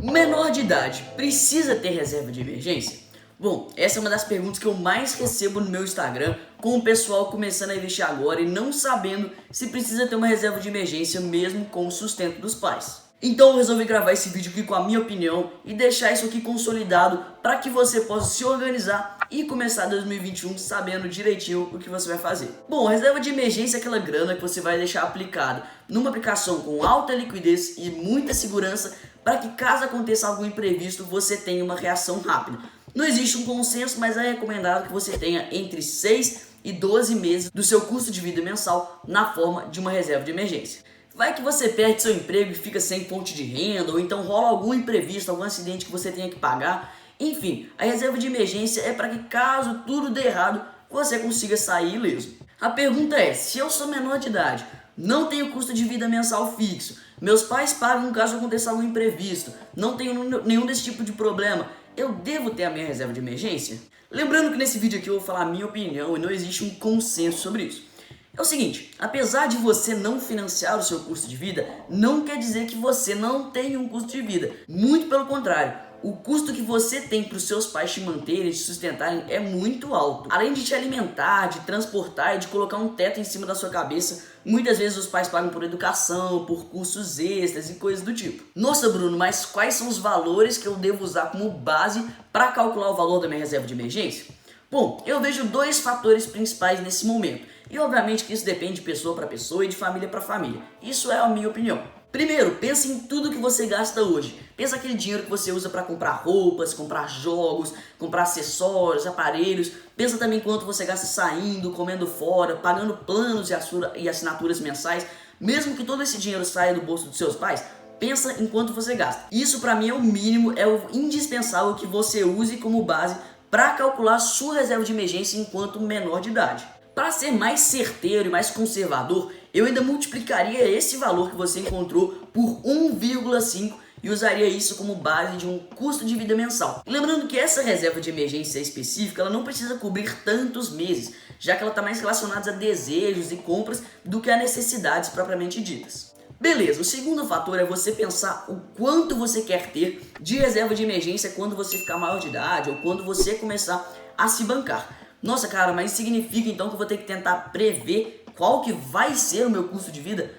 Menor de idade precisa ter reserva de emergência? Bom, essa é uma das perguntas que eu mais recebo no meu Instagram, com o pessoal começando a investir agora e não sabendo se precisa ter uma reserva de emergência mesmo com o sustento dos pais. Então eu resolvi gravar esse vídeo aqui com a minha opinião e deixar isso aqui consolidado para que você possa se organizar e começar 2021 sabendo direitinho o que você vai fazer. Bom, a reserva de emergência é aquela grana que você vai deixar aplicada numa aplicação com alta liquidez e muita segurança para que caso aconteça algum imprevisto você tenha uma reação rápida. Não existe um consenso, mas é recomendado que você tenha entre 6 e 12 meses do seu custo de vida mensal na forma de uma reserva de emergência. Vai que você perde seu emprego e fica sem fonte de renda, ou então rola algum imprevisto, algum acidente que você tenha que pagar. Enfim, a reserva de emergência é para que caso tudo dê errado, você consiga sair ileso. A pergunta é, se eu sou menor de idade, não tenho custo de vida mensal fixo, meus pais pagam caso aconteça algum imprevisto, não tenho nenhum desse tipo de problema, eu devo ter a minha reserva de emergência? Lembrando que nesse vídeo aqui eu vou falar a minha opinião e não existe um consenso sobre isso. É o seguinte, apesar de você não financiar o seu custo de vida, não quer dizer que você não tem um custo de vida. Muito pelo contrário, o custo que você tem para os seus pais te manterem, te sustentarem é muito alto. Além de te alimentar, de transportar e de colocar um teto em cima da sua cabeça, muitas vezes os pais pagam por educação, por custos extras e coisas do tipo. Nossa, Bruno, mas quais são os valores que eu devo usar como base para calcular o valor da minha reserva de emergência? Bom, eu vejo dois fatores principais nesse momento. E obviamente que isso depende de pessoa para pessoa e de família para família. Isso é a minha opinião. Primeiro, pense em tudo que você gasta hoje. Pensa aquele dinheiro que você usa para comprar roupas, comprar jogos, comprar acessórios, aparelhos. Pensa também quanto você gasta saindo, comendo fora, pagando planos e assinaturas mensais. Mesmo que todo esse dinheiro saia do bolso dos seus pais, pensa em quanto você gasta. Isso para mim é o mínimo, é o indispensável que você use como base para calcular sua reserva de emergência enquanto menor de idade. Para ser mais certeiro e mais conservador, eu ainda multiplicaria esse valor que você encontrou por 1,5 e usaria isso como base de um custo de vida mensal. Lembrando que essa reserva de emergência específica ela não precisa cobrir tantos meses, já que ela está mais relacionada a desejos e compras do que a necessidades propriamente ditas. Beleza, o segundo fator é você pensar o quanto você quer ter de reserva de emergência quando você ficar maior de idade ou quando você começar a se bancar. Nossa, cara, mas isso significa então que eu vou ter que tentar prever qual que vai ser o meu custo de vida?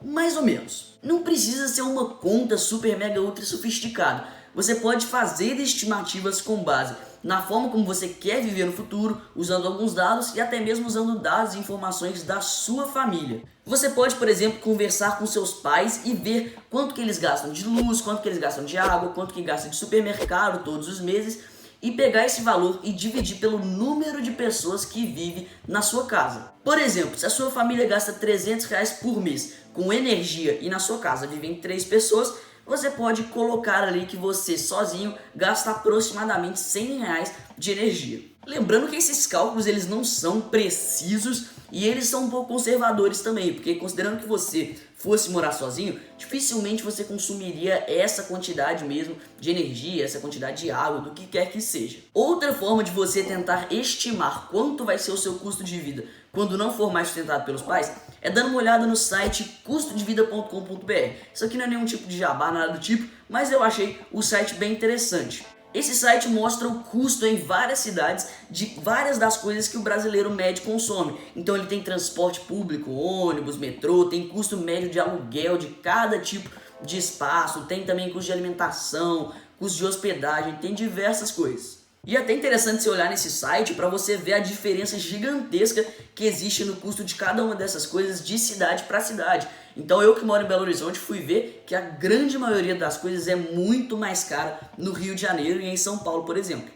Mais ou menos. Não precisa ser uma conta super mega ultra sofisticada. Você pode fazer estimativas com base na forma como você quer viver no futuro, usando alguns dados e até mesmo usando dados e informações da sua família. Você pode, por exemplo, conversar com seus pais e ver quanto que eles gastam de luz, quanto que eles gastam de água, quanto que gastam de supermercado todos os meses e pegar esse valor e dividir pelo número de pessoas que vive na sua casa. Por exemplo, se a sua família gasta R$300 por mês com energia e na sua casa vivem 3 pessoas, você pode colocar ali que você sozinho gasta aproximadamente R$100 de energia. Lembrando que esses cálculos eles não são precisos e eles são um pouco conservadores também, porque considerando que você fosse morar sozinho, dificilmente você consumiria essa quantidade mesmo de energia, essa quantidade de água, do que quer que seja. Outra forma de você tentar estimar quanto vai ser o seu custo de vida quando não for mais sustentado pelos pais é dando uma olhada no site custodevida.com.br. Isso aqui não é nenhum tipo de jabá, nada do tipo, mas eu achei o site bem interessante. Esse site mostra o custo em várias cidades de várias das coisas que o brasileiro médio consome. Então ele tem transporte público, ônibus, metrô, tem custo médio de aluguel de cada tipo de espaço, tem também custo de alimentação, custo de hospedagem, tem diversas coisas. E é até interessante você olhar nesse site para você ver a diferença gigantesca que existe no custo de cada uma dessas coisas de cidade para cidade. Então eu que moro em Belo Horizonte fui ver que a grande maioria das coisas é muito mais cara no Rio de Janeiro e em São Paulo, por exemplo.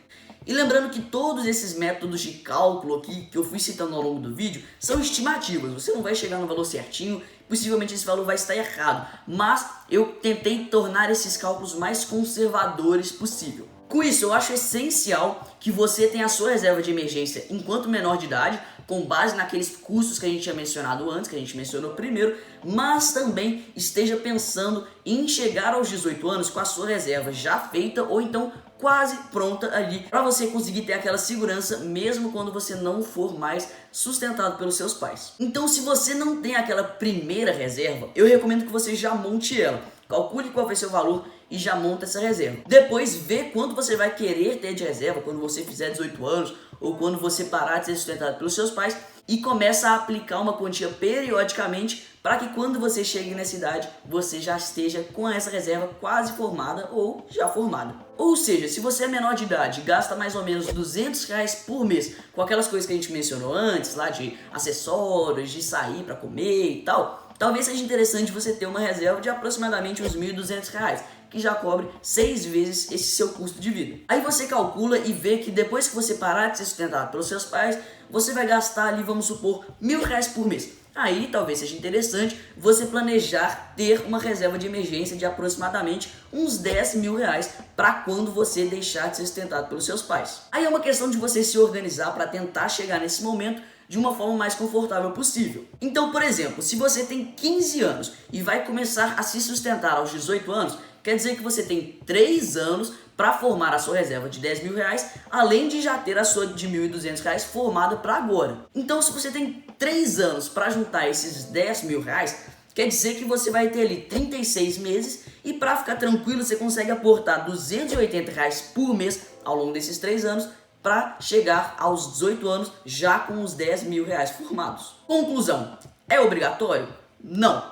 E lembrando que todos esses métodos de cálculo aqui que eu fui citando ao longo do vídeo são estimativas, você não vai chegar no valor certinho, possivelmente esse valor vai estar errado, mas eu tentei tornar esses cálculos mais conservadores possível. Com isso, eu acho essencial que você tenha a sua reserva de emergência enquanto menor de idade, com base naqueles custos que a gente tinha mencionado antes, que a gente mencionou primeiro, mas também esteja pensando em chegar aos 18 anos com a sua reserva já feita ou então quase pronta ali, para você conseguir ter aquela segurança mesmo quando você não for mais sustentado pelos seus pais. Então, se você não tem aquela primeira reserva, eu recomendo que você já monte ela. calcule qual vai ser o valor e já monta essa reserva. Depois vê quanto você vai querer ter de reserva quando você fizer 18 anos ou quando você parar de ser sustentado pelos seus pais e começa a aplicar uma quantia periodicamente para que quando você chegue nessa idade, você já esteja com essa reserva quase formada ou já formada. Ou seja, se você é menor de idade e gasta mais ou menos R$200 por mês com aquelas coisas que a gente mencionou antes, lá de acessórios, de sair para comer e tal, talvez seja interessante você ter uma reserva de aproximadamente uns R$1.200, que já cobre 6 vezes esse seu custo de vida. Aí você calcula e vê que depois que você parar de ser sustentado pelos seus pais, você vai gastar ali, vamos supor, R$1.000 por mês. Aí talvez seja interessante você planejar ter uma reserva de emergência de aproximadamente uns R$10.000 para quando você deixar de ser sustentado pelos seus pais. Aí é uma questão de você se organizar para tentar chegar nesse momento de uma forma mais confortável possível. Então, por exemplo, se você tem 15 anos e vai começar a se sustentar aos 18 anos, quer dizer que você tem 3 anos para formar a sua reserva de R$10.000, além de já ter a sua de R$1.200 formada para agora. Então, se você tem 3 anos para juntar esses R$10.000, quer dizer que você vai ter ali 36 meses e para ficar tranquilo você consegue aportar R$280 por mês ao longo desses 3 anos para chegar aos 18 anos já com os R$10.000 formados. Conclusão, é obrigatório? Não.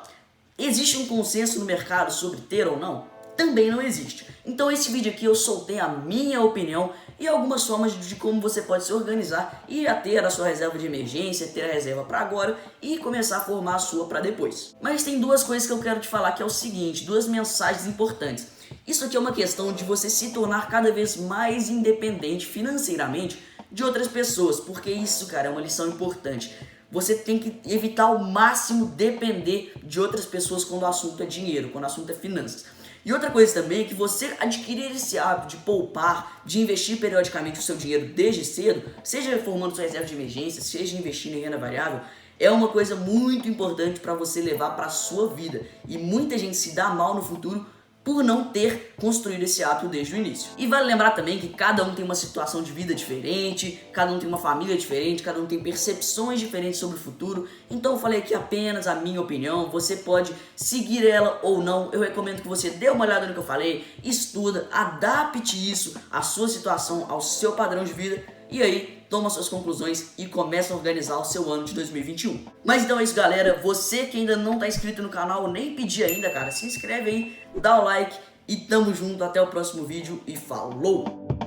Existe um consenso no mercado sobre ter ou não? Também não existe. Então esse vídeo aqui eu soltei a minha opinião e algumas formas de como você pode se organizar e já ter a sua reserva de emergência, ter a reserva para agora e começar a formar a sua para depois. Mas tem duas coisas que eu quero te falar que é o seguinte, duas mensagens importantes. Isso aqui é uma questão de você se tornar cada vez mais independente financeiramente de outras pessoas, porque isso, cara, é uma lição importante. Você tem que evitar ao máximo depender de outras pessoas quando o assunto é dinheiro, quando o assunto é finanças. E outra coisa também é que você adquirir esse hábito de poupar, de investir periodicamente o seu dinheiro desde cedo, seja formando sua reserva de emergência, seja investindo em renda variável, é uma coisa muito importante para você levar para a sua vida. E muita gente se dá mal no futuro por não ter construído esse hábito desde o início. E vale lembrar também que cada um tem uma situação de vida diferente, cada um tem uma família diferente, cada um tem percepções diferentes sobre o futuro. Então eu falei aqui apenas a minha opinião, você pode seguir ela ou não. Eu recomendo que você dê uma olhada no que eu falei, estuda, adapte isso à sua situação, ao seu padrão de vida e aí toma suas conclusões e começa a organizar o seu ano de 2021. Mas então é isso, galera. Você que ainda não está inscrito no canal, nem pedi ainda, cara, se inscreve aí, dá o like e tamo junto. Até o próximo vídeo e falou!